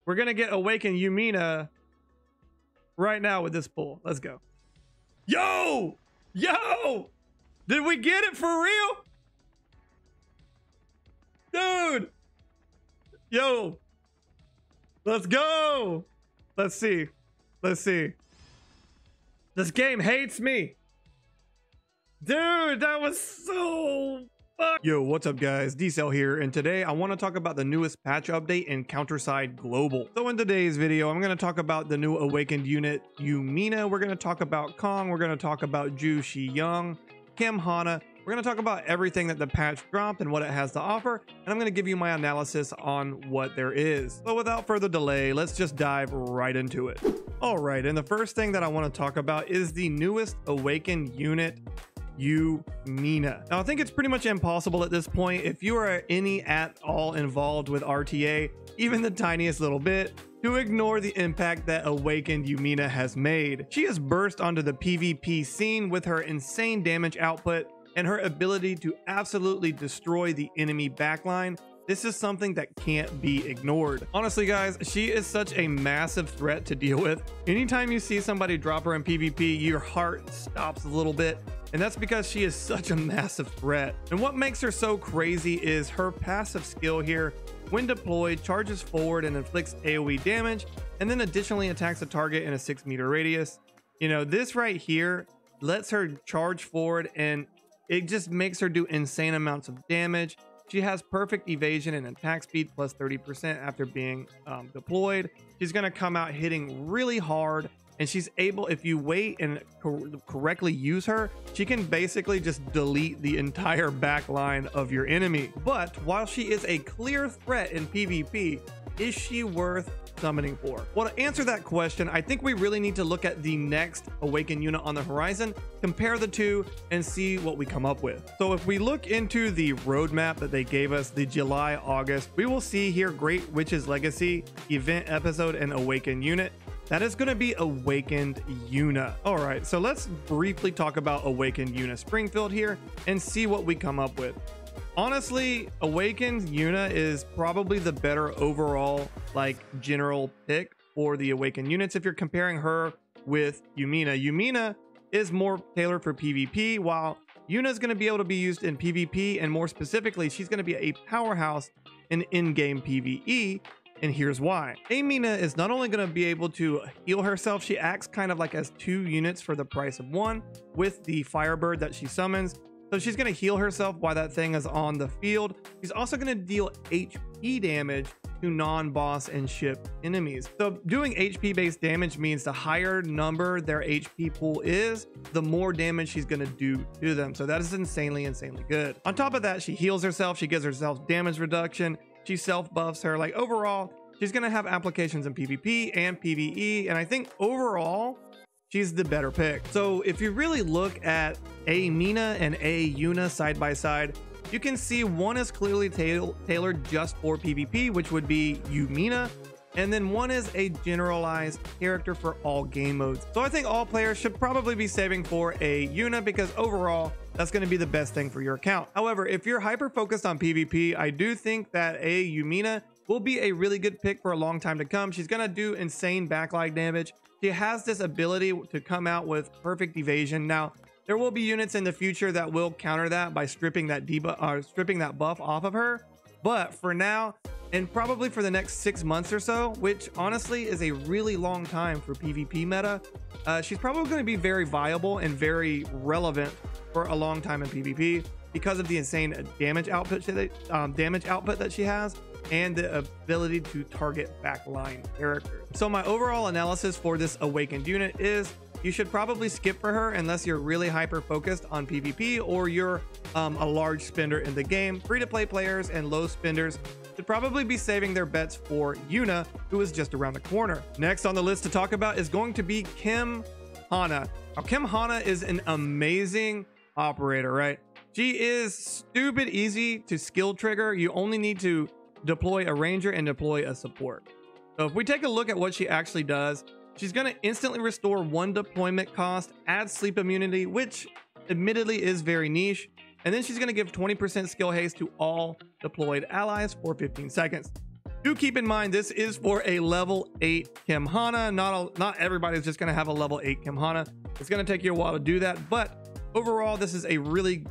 We're gonna get Awaken Yoo Mina right now with this pull. Let's go. Yo! Yo! Did we get it for real? Dude! Yo! Let's go! Let's see. Let's see. This game hates me. Dude, that was so fun. Yo, what's up guys? D-Cell here, and today I want to talk about the newest patch update in Counterside Global. So in today's video, I'm going to talk about the new awakened unit Yoo Mina. We're going to talk about Kang. We're going to talk about Kang and Shiyoung, Hana. We're going to talk about everything that the patch dropped and what it has to offer, and I'm going to give you my analysis on what there is. So without further delay, let's just dive right into it. All right, and the first thing that I want to talk about is the newest awakened unit, Yoo Mina. Now I think it's pretty much impossible at this point, if you are any at all involved with RTA, even the tiniest little bit, to ignore the impact that awakened Yoo Mina has made. She has burst onto the PvP scene with her insane damage output and her ability to absolutely destroy the enemy backline. This is something that can't be ignored. Honestly guys, she is such a massive threat to deal with. Anytime you see somebody drop her in PvP, your heart stops a little bit, and that's because she is such a massive threat. And what makes her so crazy is her passive skill here. When deployed, charges forward and inflicts AoE damage, and then additionally attacks a target in a 6-meter radius. You know, this right here lets her charge forward, and it just makes her do insane amounts of damage. She has perfect evasion and attack speed plus 30% after being deployed. She's going to come out hitting really hard, and she's able, if you wait and correctly use her, she can basically just delete the entire back line of your enemy. But while she is a clear threat in PvP, is she worth summoning for? Well, to answer that question, I think we really need to look at the next awakened unit on the horizon, compare the two, and see what we come up with. So if we look into the roadmap that they gave us, the July-August, we will see here Great Witch's Legacy, event episode, and awakened unit. That is going to be awakened Yuna. All right, so let's briefly talk about awakened Yuna Springfield here and see what we come up with. Honestly, awakened Yuna is probably the better overall general pick for the awakened units if you're comparing her with Yoo Mina. Yoo Mina is more tailored for PvP, while Yuna is going to be able to be used in PvP, and more specifically, she's going to be a powerhouse in in-game PvE. And here's why. Mina is not only going to be able to heal herself, she acts kind of like as 2 units for the price of 1 with the Firebird that she summons. So she's going to heal herself while that thing is on the field. She's also going to deal HP damage to non-boss and ship enemies. So doing HP based damage means the higher number their HP pool is, the more damage she's going to do to them. So that is insanely good. On top of that, she heals herself. She gives herself damage reduction. She self buffs her. Like overall, she's going to have applications in PvP and PvE. And I think overall, she's the better pick. So if you really look at Mina and Yuna side by side, you can see one is clearly tailored just for PvP, which would be Yoo Mina, and then one is a generalized character for all game modes. So I think all players should probably be saving for Yuna, because overall that's going to be the best thing for your account. However, if you're hyper focused on PvP, I do think that Yoo Mina will be a really good pick for a long time to come. She's going to do insane backline damage. She has this ability to come out with perfect evasion. Now, there will be units in the future that will counter that by stripping that buff off of her. But for now, and probably for the next 6 months or so, which honestly is a really long time for PvP meta, she's probably going to be very viable and very relevant for a long time in PvP because of the insane damage output that she has, and the ability to target backline characters. So my overall analysis for this awakened unit is you should probably skip for her unless you're really hyper focused on PvP or you're a large spender in the game. Free-to-play players and low spenders should probably be saving their bets for Yuna, who is just around the corner. Next on the list to talk about is going to be Hana. Now, Hana is an amazing operator, right? She is stupid easy to skill trigger. You only need to deploy a ranger and deploy a support. So if we take a look at what she actually does, she's going to instantly restore 1 deployment cost, add sleep immunity, which admittedly is very niche, and then she's going to give 20% skill haste to all deployed allies for 15 seconds. Do keep in mind this is for a level 8 Kim Hana. Not everybody's just going to have a level 8 Kim Hana. It's going to take you a while to do that, but overall, this is a really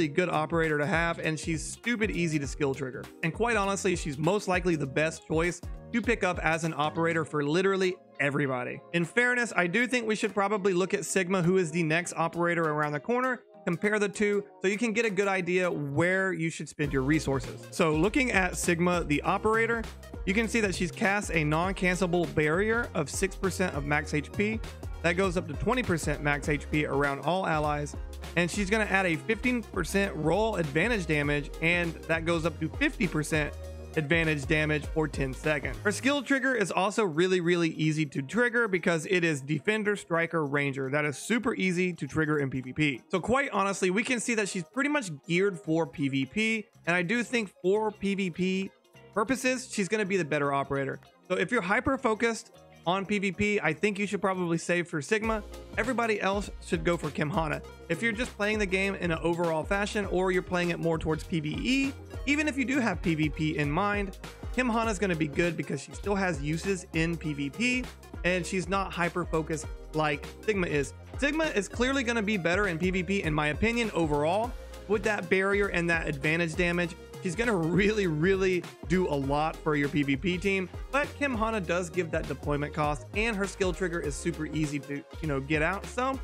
good operator to have, and she's stupid easy to skill trigger. And quite honestly, she's most likely the best choice to pick up as an operator for literally everybody. In fairness, I do think we should probably look at Sigma, who is the next operator around the corner, compare the two so you can get a good idea where you should spend your resources. So looking at Sigma, the operator, you can see that she's cast a non-cancelable barrier of 6% of max HP. That goes up to 20% max HP around all allies, and she's going to add a 15% roll advantage damage, and that goes up to 50% advantage damage for 10 seconds. Her skill trigger is also really easy to trigger because it is Defender, Striker, Ranger. That is super easy to trigger in PvP. So quite honestly, we can see that she's pretty much geared for PvP, and I do think for PvP purposes, she's going to be the better operator. So if you're hyper focused on PvP, I think you should probably save for Sigma. Everybody else should go for Kim Hana. If you're just playing the game in an overall fashion, or you're playing it more towards PvE, even if you do have PvP in mind, Kim Hana is going to be good because she still has uses in PvP, and she's not hyper focused like Sigma is. Sigma is clearly going to be better in PvP in my opinion overall. With that barrier and that advantage damage, she's going to really do a lot for your PvP team. But Kim Hana does give that deployment cost, and her skill trigger is super easy to, get out. So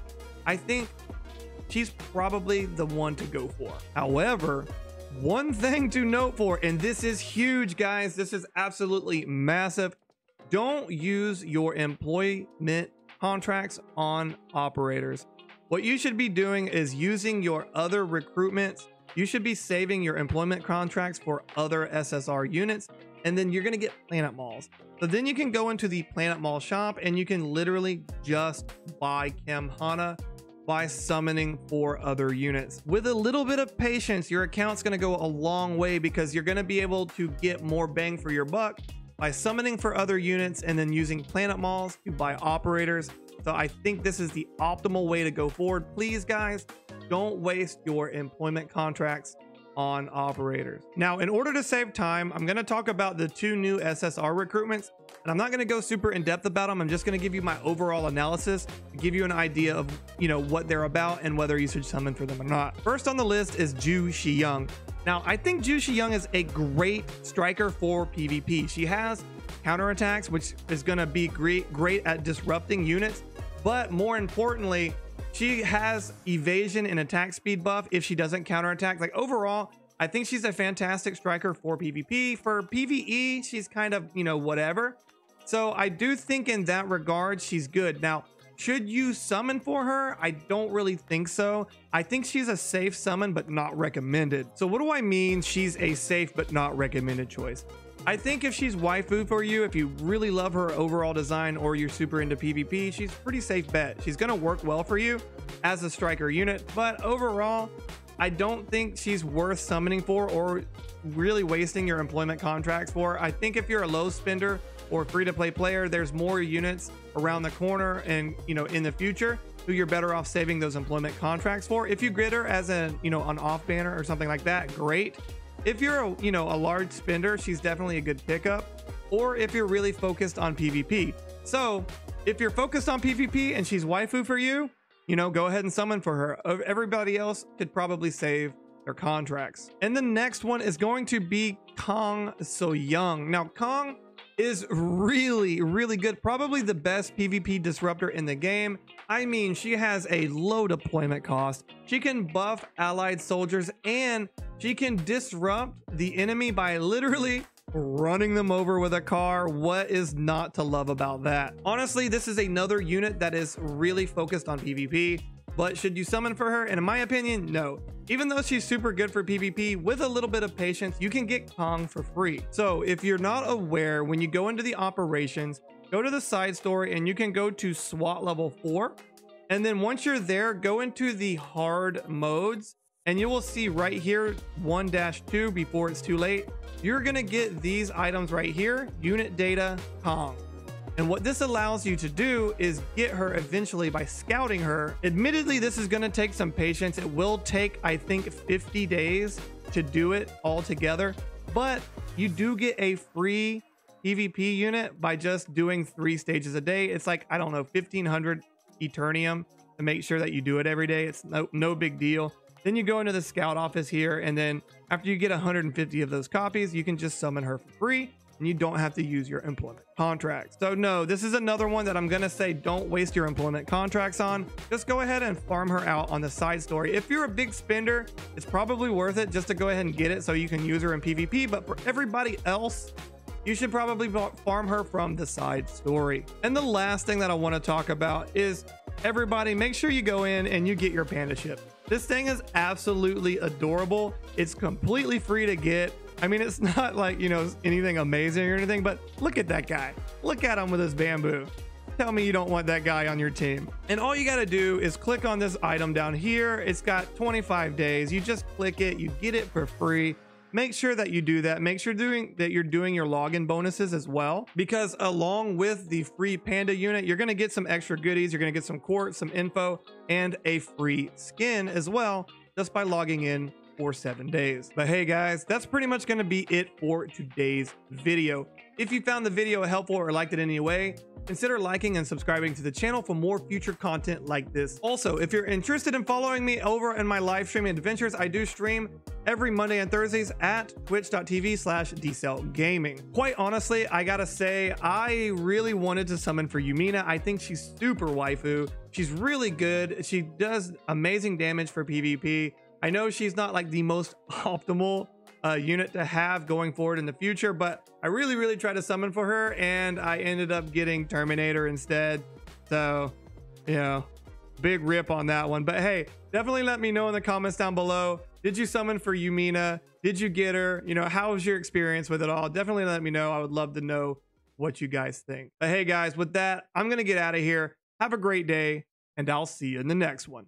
I think she's probably the one to go for. However, one thing to note for, and this is huge, guys, this is absolutely massive. Don't use your employment contracts on operators. What you should be doing is using your other recruitments. You should be saving your employment contracts for other SSR units, and then you're going to get planet malls. So then you can go into the planet mall shop and you can literally just buy Kim Hana by summoning for other units. With a little bit of patience, your account's going to go a long way because you're going to be able to get more bang for your buck by summoning for other units and then using planet malls to buy operators. So I think this is the optimal way to go forward. Please, guys, don't waste your employment contracts on operators. Now, in order to save time, I'm going to talk about the two new SSR recruitments, and I'm not going to go super in depth about them. I'm just going to give you my overall analysis to give you an idea of, what they're about and whether you should summon for them or not. First on the list is Yoo Mina. Now, I think Yoo Mina is a great striker for PvP. She has counterattacks, which is going to be great at disrupting units, but more importantly, she has evasion and attack speed buff if she doesn't counterattack. Like overall, I think she's a fantastic striker for PvP. For PvE, she's kind of, whatever. So I do think in that regard, she's good. Now, should you summon for her? I don't really think so. I think she's a safe summon, but not recommended. So what do I mean she's a safe but not recommended choice? I think if she's waifu for you, if you really love her overall design or you're super into PvP, she's a pretty safe bet. She's going to work well for you as a striker unit, but overall, I don't think she's worth summoning for or really wasting your employment contracts for. I think if you're a low spender or free-to-play player, there's more units around the corner and, in the future who you're better off saving those employment contracts for. If you grid her as an off banner or something like that, great. If you're a large spender, she's definitely a good pickup, or if you're really focused on PvP. So if you're focused on PvP and she's waifu for you, go ahead and summon for her. Everybody else could probably save their contracts. And the next one is going to be Kang and Shiyoung. Now, Kang is really good, probably the best PvP disruptor in the game. I mean, she has a low deployment cost. She can buff allied soldiers and she can disrupt the enemy by literally running them over with a car. What is not to love about that? Honestly, this is another unit that is really focused on PvP, but should you summon for her? And in my opinion, no. Even though she's super good for PvP, with a little bit of patience, you can get Kang for free. So if you're not aware, when you go into the operations, go to the side story and you can go to SWAT level 4. And then once you're there, go into the hard modes and you will see right here 1-2 before it's too late. You're going to get these items right here, unit data, Kang. And what this allows you to do is get her eventually by scouting her. Admittedly, this is going to take some patience. It will take, I think, 50 days to do it all together. but you do get a free PvP unit by just doing 3 stages a day. It's like, I don't know, 1500 Eternium to make sure that you do it every day. It's no big deal. Then you go into the scout office here, and then after you get 150 of those copies, you can just summon her for free, and you don't have to use your employment contracts. So no, this is another one that I'm gonna say don't waste your employment contracts on. Just go ahead and farm her out on the side story. If you're a big spender, it's probably worth it just to go ahead and get it so you can use her in PvP, but for everybody else, you should probably farm her from the side story. And the last thing that I want to talk about is, everybody, make sure you go in and you get your panda ship. This thing is absolutely adorable. It's completely free to get. I mean, it's not like, you know, anything amazing or anything, but look at that guy. Look at him with his bamboo. Tell me you don't want that guy on your team. And all you got to do is click on this item down here. It's got 25 days. You just click it, you get it for free. Make sure that you do that. Make sure that you're doing your login bonuses as well, because along with the free panda unit, you're going to get some extra goodies. You're going to get some quartz, some info, and a free skin as well, just by logging in for 7 days. But hey guys, that's pretty much going to be it for today's video. If you found the video helpful or liked it in any way, consider liking and subscribing to the channel for more future content like this. Also, if you're interested in following me over in my live streaming adventures, I do stream every Monday and Thursdays at twitch.tv/d-cellgaming. Quite honestly, I gotta say, I really wanted to summon for Yoo Mina. I think she's super waifu. She's really good. She does amazing damage for PvP. I know she's not like the most optimal unit to have going forward in the future, but I really tried to summon for her, and I ended up getting Terminator instead. So, you know, big rip on that one. But hey, definitely let me know in the comments down below. Did you summon for Yoo Mina? Did you get her? You know, how was your experience with it all? Definitely let me know. I would love to know what you guys think. But hey guys, with that, I'm gonna get out of here. Have a great day, and I'll see you in the next one.